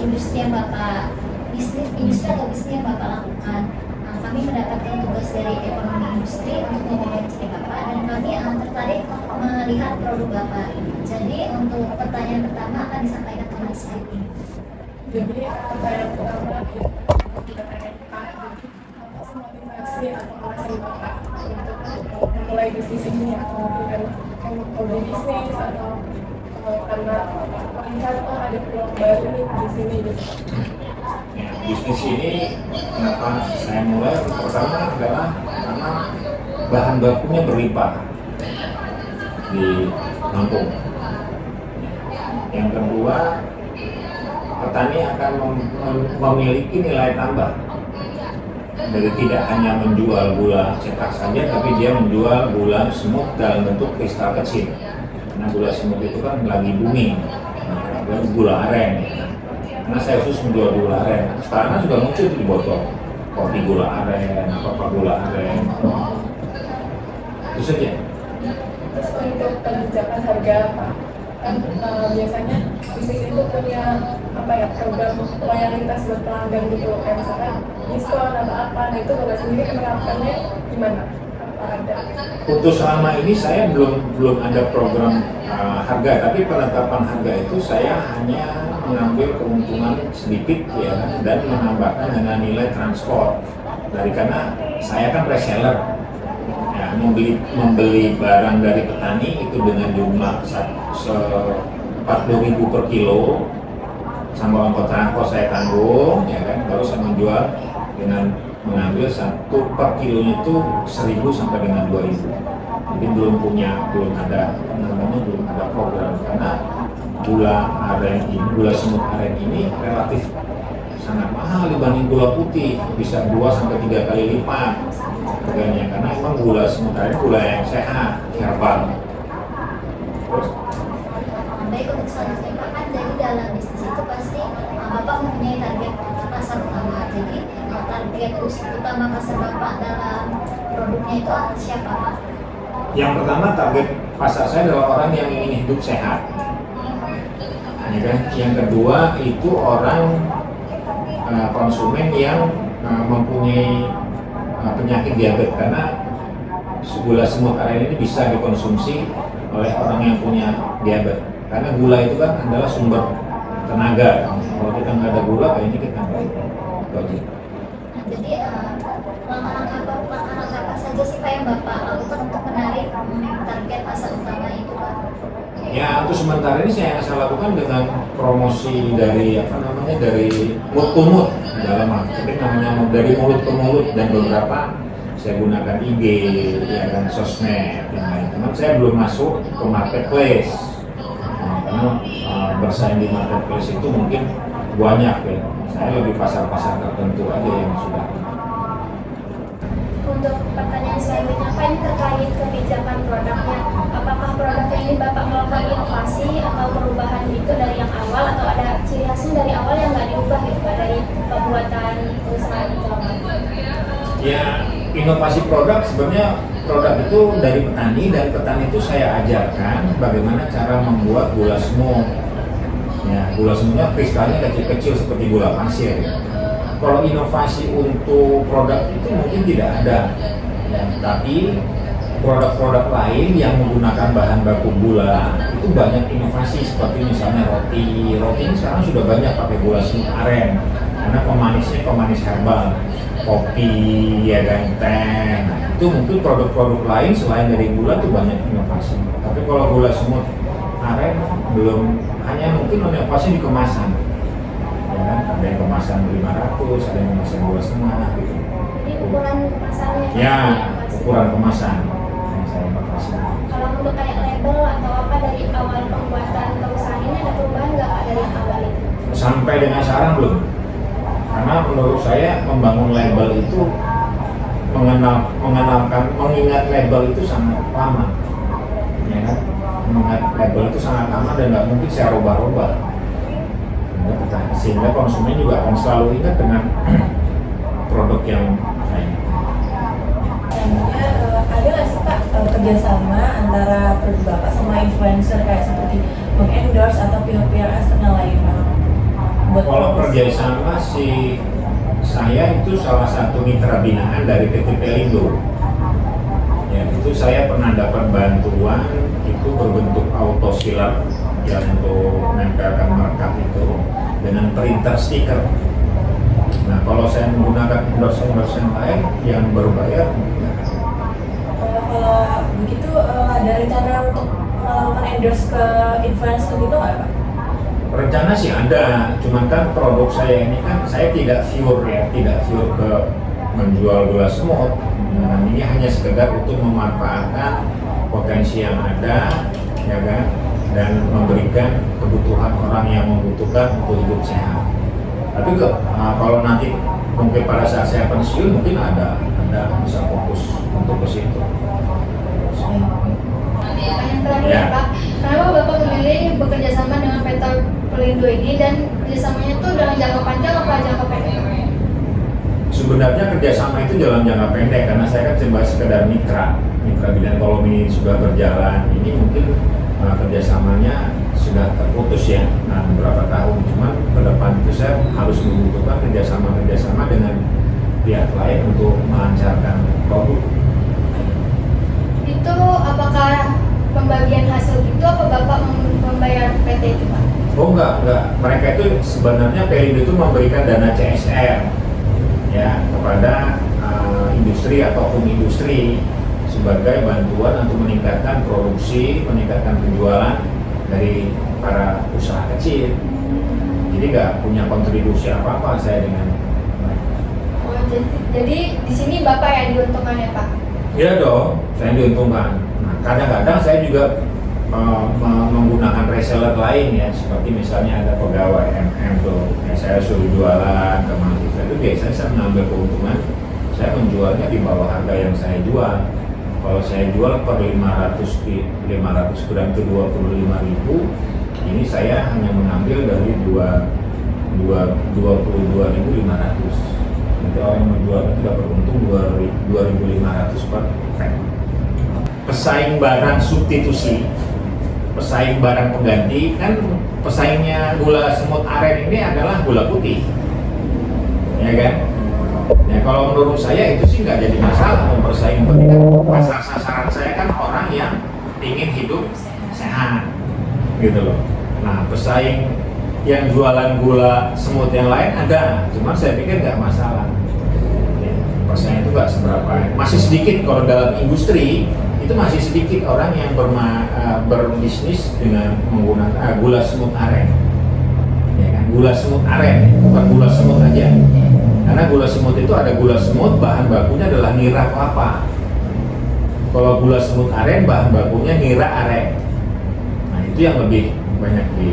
industri yang Bapak industri atau bisnis yang Bapak lakukan. Kami mendapatkan tugas dari ekonomi industri untuk mewawancarai Bapak dan kami tertarik melihat produk Bapak. Jadi untuk pertanyaan pertama akan disampaikan ke Mas Edi. Jadi pertanyaan pertama kita tanyakan apa motivasi atau alasan Bapak untuk memulai bisnis ini, atau mungkin hobi bisnis atau karena melihat ada peluang baru di sini gitu. Bisnis ini kenapa saya mulai? Pertama adalah karena bahan bakunya berlimpah di Lampung. Yang kedua, petani akan memiliki nilai tambah. Jadi tidak hanya menjual gula cetak saja, tapi dia menjual gula semut dalam bentuk kristal kecil. Karena gula semut itu kan lagi booming, gula aren. Karena saya khusus menjual gula aren. Sekarang sudah muncul di botol, kopi gula aren, apa gula aren. Itu saja. Terus untuk kebijakan harga Pak, kan biasanya bisnis itu punya program loyalitas buat pelanggan gitu, kayak misalkan diskon atau apa. Nah itu Bapak sendiri menerapkannya gimana? Apa ada? Untuk selama ini saya belum ada program harga, tapi penetapan harga itu saya hanya mengambil keuntungan sedikit ya, dan menambahkan dengan nilai transport. Karena saya kan reseller, ya, membeli barang dari petani itu dengan jumlah 40.000 per kilo, sama ongkos saya tanggung, ya kan, baru saya menjual dengan mengambil satu per kilonya itu 1.000 sampai dengan 2.000. Jadi belum ada program, karena gula semut aren ini relatif sangat mahal dibanding gula putih, bisa 2 sampai 3 kali lipat harganya, karena memang gula semut aren gula yang sehat, herbal. Terus Baik, untuk selanjutnya Pak, kan jadi dalam bisnis itu pasti Bapak mempunyai target pasar utama. Jadi target utama pasar Bapak dalam produknya itu siapa Pak? yang pertama, target pasar saya adalah orang yang ingin hidup sehat, ya kan? Yang kedua itu orang konsumen yang mempunyai penyakit diabetes, karena gula semut aren ini bisa dikonsumsi oleh orang yang punya diabetes, karena gula itu kan adalah sumber tenaga. Kalau kita nggak ada gula, kayaknya kita nggak wajib. Jadi langkah-langkah apa saja sih Pak yang Bapak lakukan untuk menarik target pasar utama itu Pak? Ya, untuk sementara ini saya lakukan dengan promosi dari dari mulut ke mulut, dalam marketing namanya dari mulut ke mulut, dan beberapa saya gunakan IG, ya kan, sosmed yang lain. Teman saya belum masuk ke marketplace, karena bersaing di marketplace itu mungkin banyak ya. Saya lebih pasar-pasar tertentu aja yang sudah. Untuk pertanyaan selanjutnya, Pak, ini terkait kebijakan produknya. Apakah produknya ini Bapak melakukan inovasi atau perubahan gitu dari yang awal, atau ada ciri khasnya dari awal yang nggak diubah gitu Pak, dari pembuatan perusahaan itu? Ya, inovasi produk sebenarnya produk itu dari petani, dan petani itu saya ajarkan bagaimana cara membuat gula semut. Ya, gula semutnya kristalnya kecil-kecil seperti gula pasir. Kalau inovasi untuk produk itu mungkin tidak ada, ya, tapi produk-produk lain yang menggunakan bahan baku gula itu banyak inovasi, seperti misalnya roti ini sekarang sudah banyak pakai gula semut aren, karena pemanisnya pemanis herbal, kopi, ya kan, teh. Nah, itu mungkin produk-produk lain selain dari gula itu banyak inovasi. Tapi kalau gula semut aren belum, hanya mungkin inovasi di kemasan. Ya kan? Ada yang kemasan 500, ada yang kemasan 2,5 gitu. Jadi ukuran kemasannya? Ya, ukuran kemasan yang saya inovasi. Kalau untuk kayak label atau apa dari awal pembuatan perusahaan ini ada perubahan nggak Pak dari yang awal itu? Sampai dengan sekarang belum. Karena menurut saya membangun label itu mengingat label itu sangat lama, ya kan? Mengingat label itu sangat lama dan nggak mungkin saya rubah-rubah. Sehingga konsumen juga akan selalu ingat dengan produk yang lain. Ada nggak sih Pak kerjasama antara produk Bapak sama influencer kayak seperti mengendorse atau pihak-pihak eksternal lain Pak? buat Kalau promosi? kerjasama sih, saya itu salah satu mitra binaan dari PT Pelindo. Ya, itu saya pernah dapat bantuan itu berbentuk autosilar yang untuk menempelkan markup itu dengan printer stiker. Nah, kalau saya menggunakan endorse lain yang berbayar, Kalau begitu ada rencana untuk melakukan endorse ke influencer gitu nggak Pak? rencana sih ada, cuman kan produk saya ini kan saya tidak pure ya, tidak pure ke menjual gula semut. Nah, ini hanya sekedar untuk memanfaatkan potensi yang ada, ya kan, dan memberikan kebutuhan orang yang membutuhkan untuk hidup sehat. Tapi kalau nanti mungkin pada saat saya pensiun mungkin ada bisa fokus untuk ke situ. Yang terakhir Ya. Pak, kenapa Bapak memilih bekerja sama dengan PT Pelindo ini dan kerjasamanya itu dalam jangka panjang apa jangka pendek? Sebenarnya kerjasama itu dalam jangka pendek karena saya kan cuma sekedar mitra binaan. Kalau ini sudah berjalan, ini mungkin kerjasamanya sudah terputus ya, beberapa tahun. Cuman ke depan itu saya harus membutuhkan kerjasama dengan pihak lain untuk melancarkan produk. Itu apakah pembagian hasil gitu apa Bapak membayar PT itu Pak? Oh enggak. Mereka itu sebenarnya Pelindo itu memberikan dana CSR ya kepada industri ataupun industri sebagai bantuan untuk meningkatkan produksi, meningkatkan penjualan dari para usaha kecil. Jadi nggak punya kontribusi apa-apa saya dengan mereka. Oh, jadi di sini Bapak yang diuntungkan ya Pak? Iya dong, saya diuntungkan. Nah, kadang-kadang saya juga menggunakan reseller lain ya, seperti misalnya ada pegawai MM tuh, yang saya suruh jualan ke mahasiswa itu biasanya saya mengambil keuntungan, saya menjualnya di bawah harga yang saya jual. Kalau saya jual per 500 gram itu 25.000, ini saya hanya mengambil dari 22.500. Nanti orang yang menjual itu dapat untung 2.500 per pack. Pesaing barang substitusi, pesaing barang pengganti, kan pesaingnya gula semut aren ini adalah gula putih, ya kan? Ya kalau menurut saya itu sih nggak jadi masalah mempersaing. Pasar sasaran saya kan orang yang ingin hidup sehat, gitu loh. Nah, pesaing yang jualan gula semut yang lain ada, cuma saya pikir nggak masalah. Ya, persaingan itu nggak seberapa, masih sedikit kalau dalam industri itu masih sedikit orang yang berbisnis dengan menggunakan gula semut aren. Ya kan, gula semut aren, bukan gula semut aja. Karena gula semut itu ada gula semut, bahan bakunya adalah nira kelapa. Kalau gula semut aren, bahan bakunya nira aren. Nah, itu yang lebih banyak di